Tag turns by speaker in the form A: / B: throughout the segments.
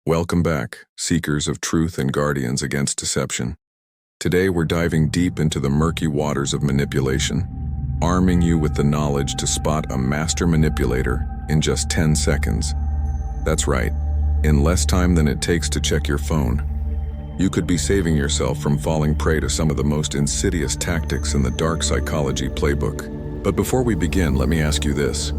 A: Welcome back, seekers of truth and guardians against deception. Today we're diving deep into the murky waters of manipulation, arming you with the knowledge to spot a master manipulator in just 10 seconds. That's right, in less time than it takes to check your phone. You could be saving yourself from falling prey to some of the most insidious tactics in the dark psychology playbook. But before we begin, let me ask you this.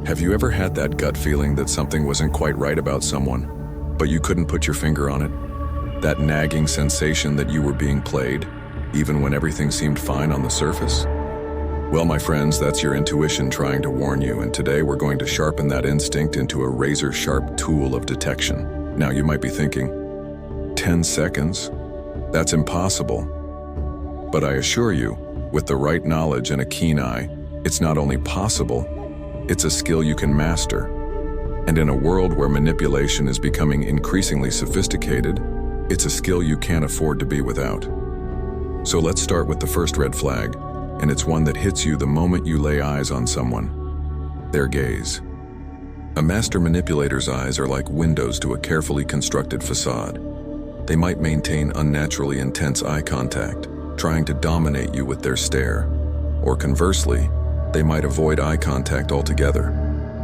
A: Have you ever had that gut feeling that something wasn't quite right about someone, but you couldn't put your finger on it? That nagging sensation that you were being played, even when everything seemed fine on the surface? Well, my friends, that's your intuition trying to warn you, and today we're going to sharpen that instinct into a razor-sharp tool of detection. Now, you might be thinking, 10 seconds? That's impossible. But I assure you, with the right knowledge and a keen eye, it's not only possible, it's a skill you can master. And in a world where manipulation is becoming increasingly sophisticated, it's a skill you can't afford to be without. So let's start with the first red flag, and it's one that hits you the moment you lay eyes on someone: their gaze. A master manipulator's eyes are like windows to a carefully constructed facade. They might maintain unnaturally intense eye contact, trying to dominate you with their stare. Or conversely, they might avoid eye contact altogether,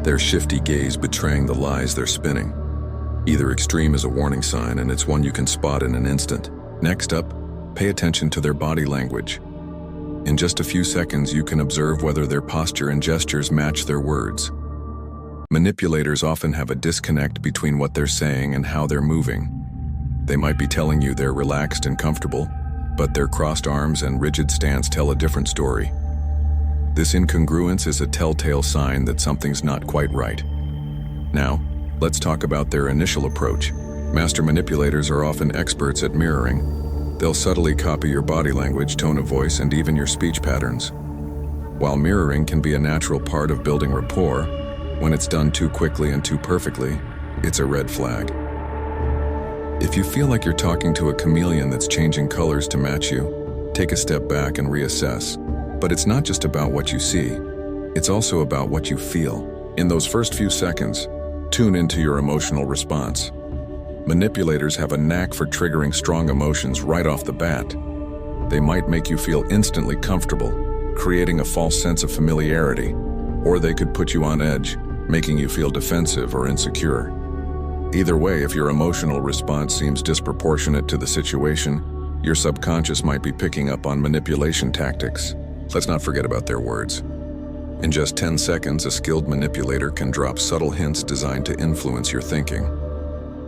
A: their shifty gaze betraying the lies they're spinning. Either extreme is a warning sign, and it's one you can spot in an instant. Next up, pay attention to their body language. In just a few seconds, you can observe whether their posture and gestures match their words. Manipulators often have a disconnect between what they're saying and how they're moving. They might be telling you they're relaxed and comfortable, but their crossed arms and rigid stance tell a different story. This incongruence is a telltale sign that something's not quite right. Now, let's talk about their initial approach. Master manipulators are often experts at mirroring. They'll subtly copy your body language, tone of voice, and even your speech patterns. While mirroring can be a natural part of building rapport, when it's done too quickly and too perfectly, it's a red flag. If you feel like you're talking to a chameleon that's changing colors to match you, take a step back and reassess. But it's not just about what you see, it's also about what you feel. In those first few seconds, tune into your emotional response. Manipulators have a knack for triggering strong emotions right off the bat. They might make you feel instantly comfortable, creating a false sense of familiarity, or they could put you on edge, making you feel defensive or insecure. Either way, if your emotional response seems disproportionate to the situation, your subconscious might be picking up on manipulation tactics. Let's not forget about their words. In just 10 seconds, a skilled manipulator can drop subtle hints designed to influence your thinking.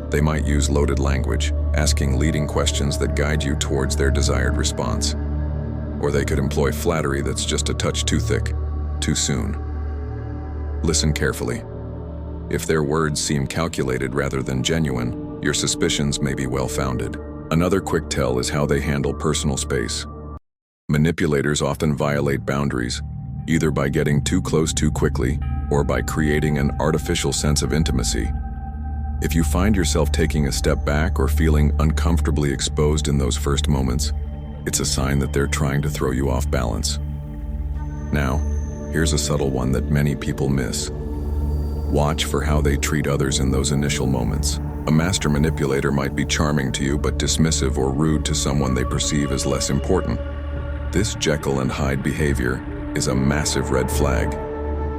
A: They might use loaded language, asking leading questions that guide you towards their desired response. Or they could employ flattery that's just a touch too thick, too soon. Listen carefully. If their words seem calculated rather than genuine, your suspicions may be well-founded. Another quick tell is how they handle personal space. Manipulators often violate boundaries, either by getting too close too quickly or by creating an artificial sense of intimacy. If you find yourself taking a step back or feeling uncomfortably exposed in those first moments, it's a sign that they're trying to throw you off balance. Now, here's a subtle one that many people miss. Watch for how they treat others in those initial moments. A master manipulator might be charming to you but dismissive or rude to someone they perceive as less important. This Jekyll and Hyde behavior is a massive red flag,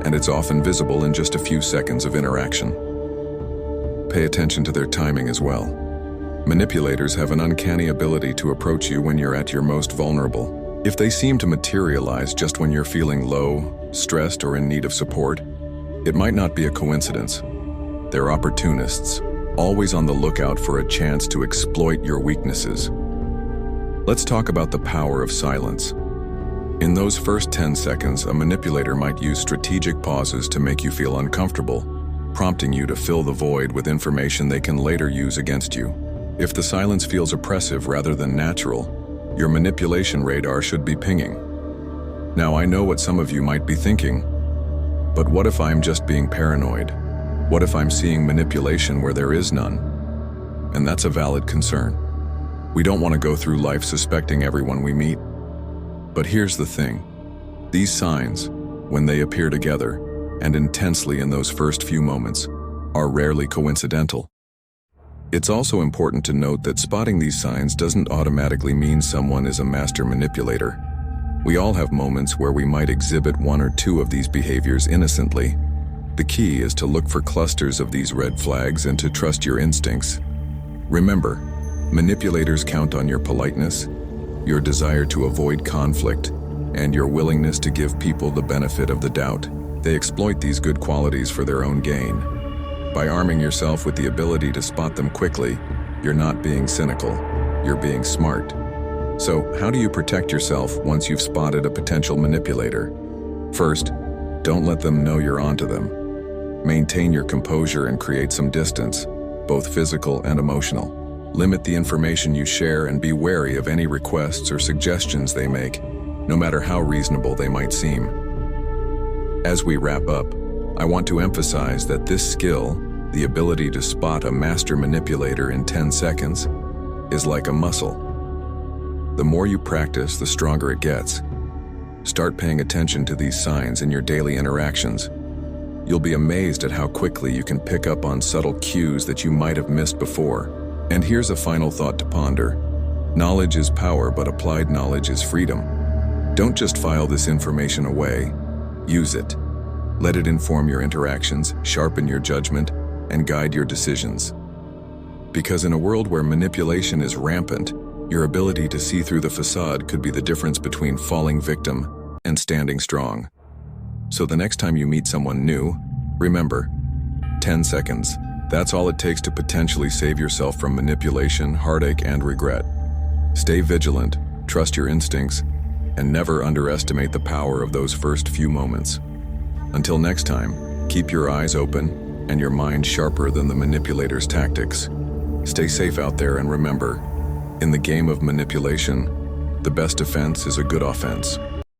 A: and it's often visible in just a few seconds of interaction. Pay attention to their timing as well. Manipulators have an uncanny ability to approach you when you're at your most vulnerable. If they seem to materialize just when you're feeling low, stressed, or in need of support, it might not be a coincidence. They're opportunists, always on the lookout for a chance to exploit your weaknesses. Let's talk about the power of silence. In those first 10 seconds, a manipulator might use strategic pauses to make you feel uncomfortable, prompting you to fill the void with information they can later use against you. If the silence feels oppressive rather than natural, your manipulation radar should be pinging. Now, I know what some of you might be thinking, but what if I'm just being paranoid? What if I'm seeing manipulation where there is none? And that's a valid concern. We don't want to go through life suspecting everyone we meet. But here's the thing. These signs, when they appear together, and intensely in those first few moments, are rarely coincidental. It's also important to note that spotting these signs doesn't automatically mean someone is a master manipulator. We all have moments where we might exhibit one or two of these behaviors innocently. The key is to look for clusters of these red flags and to trust your instincts. Remember, manipulators count on your politeness, your desire to avoid conflict, and your willingness to give people the benefit of the doubt. They exploit these good qualities for their own gain. By arming yourself with the ability to spot them quickly, you're not being cynical, you're being smart. So, how do you protect yourself once you've spotted a potential manipulator? First, don't let them know you're onto them. Maintain your composure and create some distance, both physical and emotional. Limit the information you share and be wary of any requests or suggestions they make, no matter how reasonable they might seem. As we wrap up, I want to emphasize that this skill, the ability to spot a master manipulator in 10 seconds, is like a muscle. The more you practice, the stronger it gets. Start paying attention to these signs in your daily interactions. You'll be amazed at how quickly you can pick up on subtle cues that you might have missed before. And here's a final thought to ponder. Knowledge is power, but applied knowledge is freedom. Don't just file this information away. Use it. Let it inform your interactions, sharpen your judgment, and guide your decisions. Because in a world where manipulation is rampant, your ability to see through the facade could be the difference between falling victim and standing strong. So the next time you meet someone new, remember, 10 seconds. That's all it takes to potentially save yourself from manipulation, heartache, and regret. Stay vigilant, trust your instincts, and never underestimate the power of those first few moments. Until next time, keep your eyes open and your mind sharper than the manipulator's tactics. Stay safe out there and remember, in the game of manipulation, the best defense is a good offense.